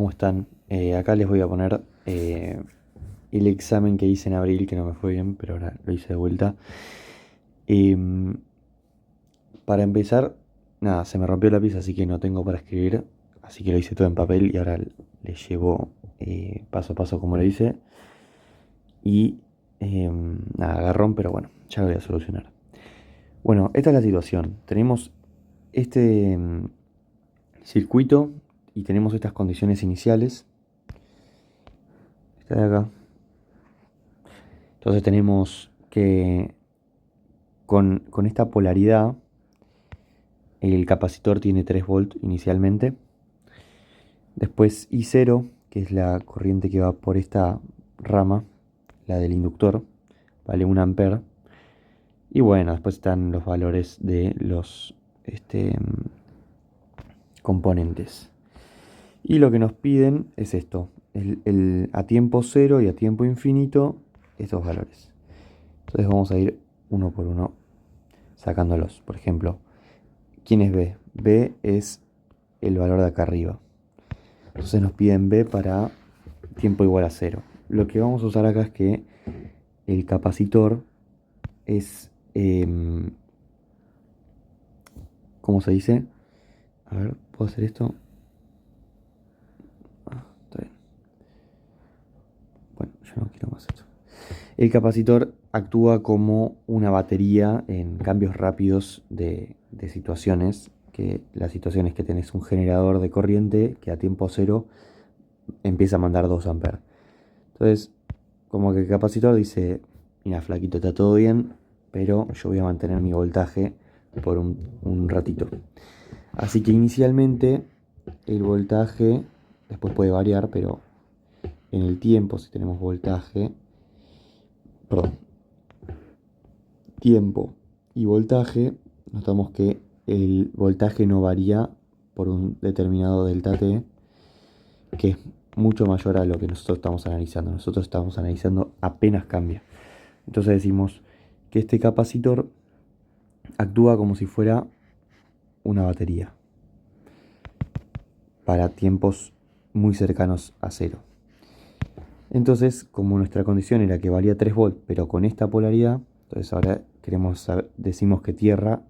¿cómo están? Acá les voy a poner el examen que hice en abril, que no me fue bien, pero ahora lo hice de vuelta. Em, para empezar, nada, se me rompió el lápiz, así que no tengo para escribir, así que lo hice todo en papel y ahora les llevo paso a paso como lo hice. Y nada, agarrón, pero bueno, ya lo voy a solucionar. Bueno, esta es la situación. Tenemos este circuito y tenemos estas condiciones iniciales. Esta de acá. Entonces tenemos que con esta polaridad el capacitor tiene 3 volt inicialmente. Después I0, que es la corriente que va por esta rama, la del inductor, vale 1 ampere. Y bueno, después están los valores de los componentes. Y lo que nos piden es esto, a tiempo cero y a tiempo infinito, estos valores. Entonces vamos a ir uno por uno sacándolos. Por ejemplo, ¿quién es B? B es el valor de acá arriba. Entonces nos piden B para tiempo igual a cero. Lo que vamos a usar acá es que el capacitor es, ¿cómo se dice? A ver, ¿puedo hacer esto? Está bien. Bueno, yo no quiero más esto. El capacitor actúa como una batería en cambios rápidos de situaciones, que las situaciones que tenés un generador de corriente que a tiempo cero empieza a mandar 2 amperes. Entonces, como que el capacitor dice, mira, flaquito, está todo bien, pero yo voy a mantener mi voltaje por un ratito. Así que inicialmente el voltaje, después puede variar, pero en el tiempo, si tenemos voltaje, perdón, tiempo y voltaje, notamos que el voltaje no varía por un determinado delta T, que es mucho mayor a lo que nosotros estamos analizando. Nosotros estamos analizando apenas cambia. Entonces decimos que este capacitor actúa como si fuera una batería para tiempos muy cercanos a cero. Entonces, como nuestra condición era que valía 3 volts, pero con esta polaridad, entonces ahora decimos que tierra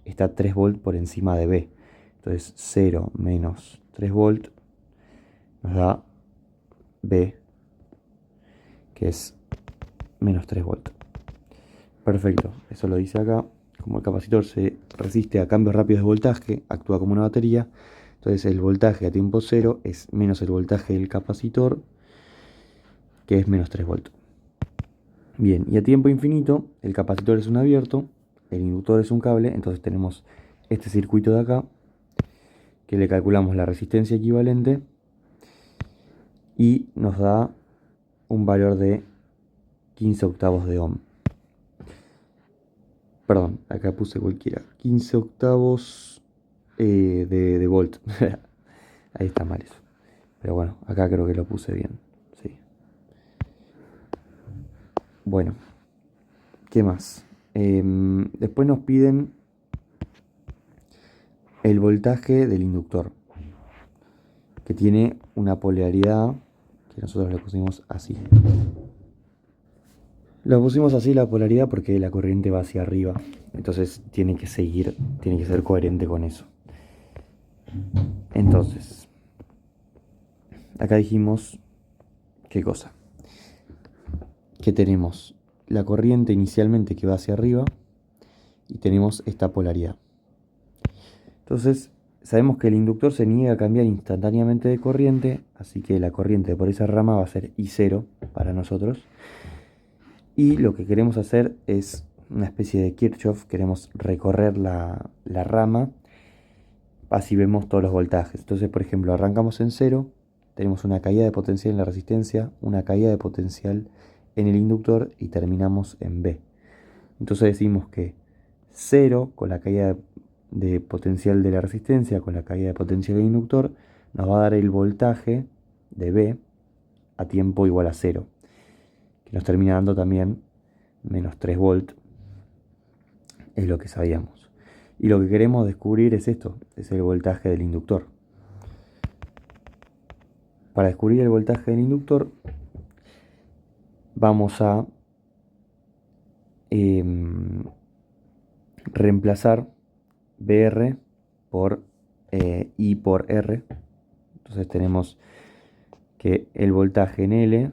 está 3 volts por encima de B. Entonces 0 menos 3 volts nos da B, que es menos 3 volts. Perfecto, eso lo dice acá. Como el capacitor se resiste a cambios rápidos de voltaje, actúa como una batería. Entonces el voltaje a tiempo cero es menos el voltaje del capacitor, que es menos 3 volts. Bien, y a tiempo infinito, el capacitor es un abierto, el inductor es un cable, entonces tenemos este circuito de acá, que le calculamos la resistencia equivalente y nos da un valor de 15 octavos de ohm. Perdón, acá puse cualquiera. 15 octavos de volt. Ahí está mal eso. Pero bueno, acá creo que lo puse bien. Sí. Bueno, ¿qué más? Después nos piden el voltaje del inductor, que tiene una polaridad que nosotros le pusimos así. Lo pusimos así la polaridad porque la corriente va hacia arriba. Entonces tiene que ser coherente con eso. Entonces, acá dijimos, ¿qué cosa? Que tenemos la corriente inicialmente que va hacia arriba y tenemos esta polaridad. Entonces, sabemos que el inductor se niega a cambiar instantáneamente de corriente, así que la corriente por esa rama va a ser I0 para nosotros. Y lo que queremos hacer es una especie de Kirchhoff, queremos recorrer la rama, así vemos todos los voltajes. Entonces, por ejemplo, arrancamos en 0, tenemos una caída de potencial en la resistencia, una caída de potencial en el inductor y terminamos en B. Entonces decimos que 0 con la caída de potencial de la resistencia, con la caída de potencial del inductor, nos va a dar el voltaje de B a tiempo igual a 0, que nos termina dando también menos 3 volts, es lo que sabíamos. Y lo que queremos descubrir es esto, es el voltaje del inductor. para descubrir el voltaje del inductor vamos a reemplazar BR por I por R. Entonces tenemos que el voltaje en L,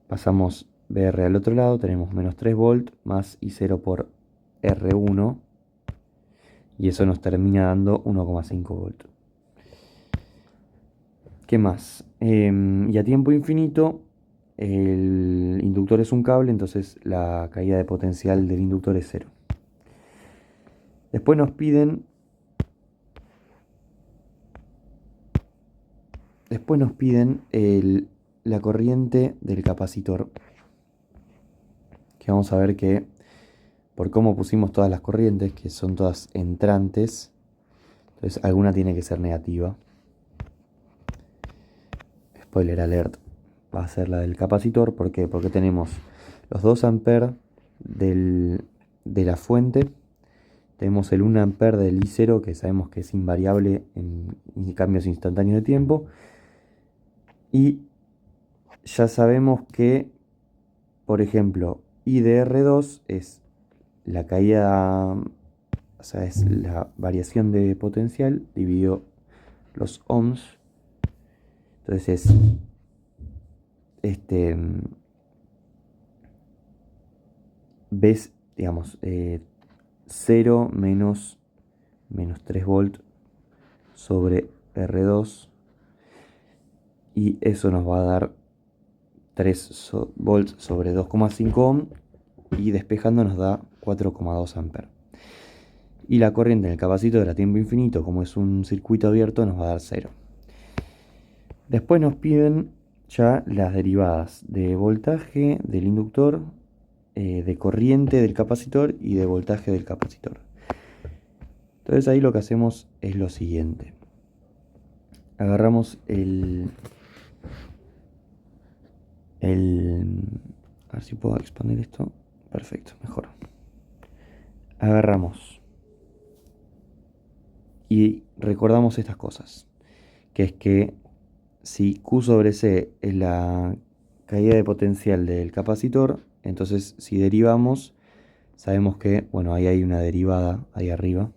pasamos BR al otro lado, tenemos menos 3 volt más I0 por R1, y eso nos termina dando 1,5 volt. ¿Qué más? Y a tiempo infinito, el inductor es un cable, entonces la caída de potencial del inductor es 0. Después nos piden la corriente del capacitor, que vamos a ver que por cómo pusimos todas las corrientes, que son todas entrantes, entonces alguna tiene que ser negativa. Spoiler alert, va a ser la del capacitor. ¿Por qué? Porque tenemos los 2 amperes de la fuente, tenemos el 1 ampere del I0, que sabemos que es invariable en cambios instantáneos de tiempo, y ya sabemos que, por ejemplo, I de R2 es la caída, o sea, es la variación de potencial dividido los ohms. Entonces es ves, digamos, 0 menos 3 volt sobre R2, y eso nos va a dar 3 volts sobre 2,5 ohm, y despejando nos da 4,2 amperes. Y la corriente en el capacitor a tiempo infinito, como es un circuito abierto, nos va a dar 0. Después nos piden ya las derivadas de voltaje del inductor, de corriente del capacitor y de voltaje del capacitor. Entonces ahí lo que hacemos es lo siguiente. Agarramos a ver si puedo expandir esto. Perfecto, mejor. Agarramos y recordamos estas cosas, que es que si Q sobre C es la caída de potencial del capacitor, entonces si derivamos, sabemos que, bueno, ahí hay una derivada ahí arriba,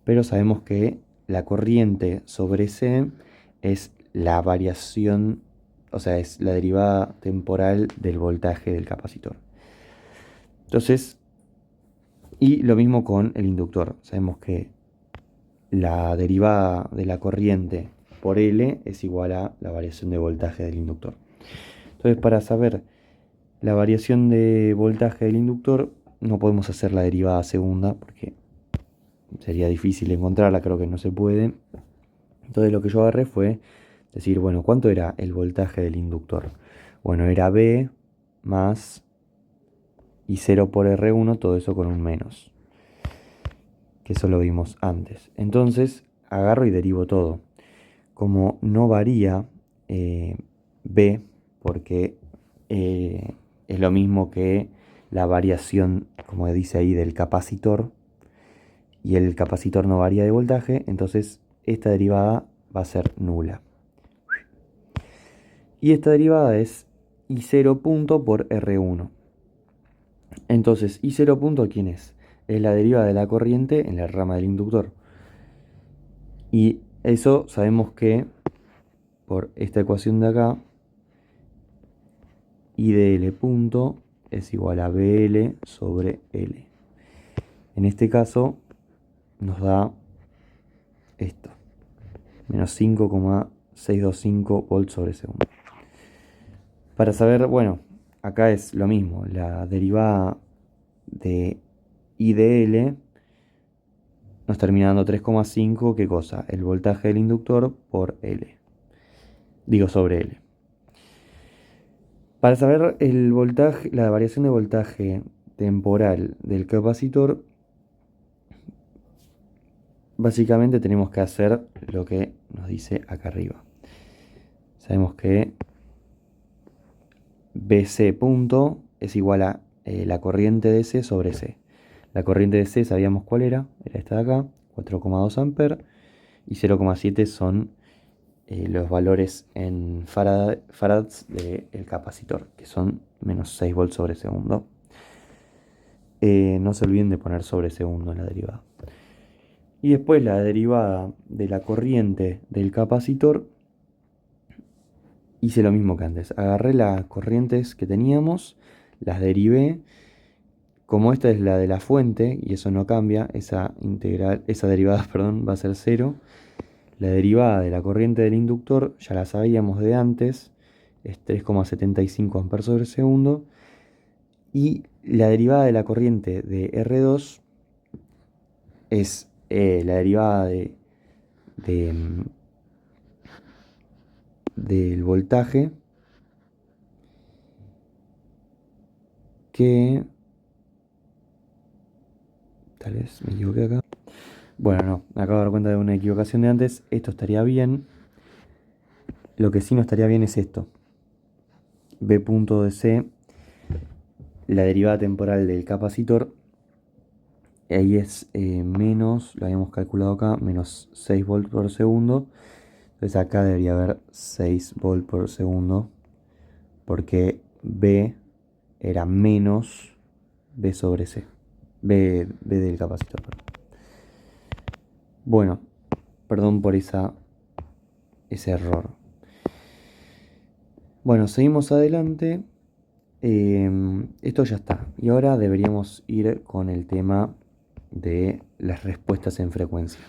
pero sabemos que la corriente sobre C es la variación, o sea, es la derivada temporal del voltaje del capacitor. Entonces, y lo mismo con el inductor. Sabemos que la derivada de la corriente por L es igual a la variación de voltaje del inductor. Entonces, para saber la variación de voltaje del inductor, no podemos hacer la derivada segunda porque sería difícil encontrarla, creo que no se puede. Entonces lo que yo agarré fue decir, bueno, ¿cuánto era el voltaje del inductor? Bueno, era B más I0 por R1, todo eso con un menos, que eso lo vimos antes. Entonces agarro y derivo todo. Como no varía B, porque es lo mismo que la variación, como dice ahí, del capacitor, y el capacitor no varía de voltaje, entonces esta derivada va a ser nula. Y esta derivada es I0 punto por R1. Entonces, I0 punto, ¿quién es? Es la derivada de la corriente en la rama del inductor. Y eso sabemos que por esta ecuación de acá, I de L punto es igual a BL sobre L. En este caso nos da esto, menos 5,625 volts sobre segundo. Para saber, bueno, acá es lo mismo, la derivada de I de L nos termina dando 3,5, ¿qué cosa? El voltaje del inductor por L. Digo, sobre L. Para saber el voltaje, la variación de voltaje temporal del capacitor, básicamente tenemos que hacer lo que nos dice acá arriba. Sabemos que BC punto es igual a la corriente de C sobre C. La corriente de C sabíamos cuál era esta de acá, 4,2 amperes, y 0,7 son los valores en farads del capacitor, que son menos 6 volts sobre segundo. No se olviden de poner sobre segundo en la derivada. Y después la derivada de la corriente del capacitor, hice lo mismo que antes. Agarré las corrientes que teníamos, las derivé. Como esta es la de la fuente y eso no cambia, esa derivada, perdón, va a ser 0. La derivada de la corriente del inductor ya la sabíamos de antes, es 3,75 amperes sobre segundo. Y la derivada de la corriente de R2 es la derivada del voltaje que... Tal vez me equivoqué acá. Bueno, no, me acabo de dar cuenta de una equivocación de antes. Esto estaría bien. Lo que sí no estaría bien es esto. B punto de C, la derivada temporal del capacitor. Ahí es menos, lo habíamos calculado acá, menos 6 volts por segundo. Entonces acá debería haber 6 volts por segundo. Porque B era menos B sobre C. B del capacitor. Bueno, perdón por ese error. Bueno, seguimos adelante. Esto ya está. Y ahora deberíamos ir con el tema de las respuestas en frecuencia.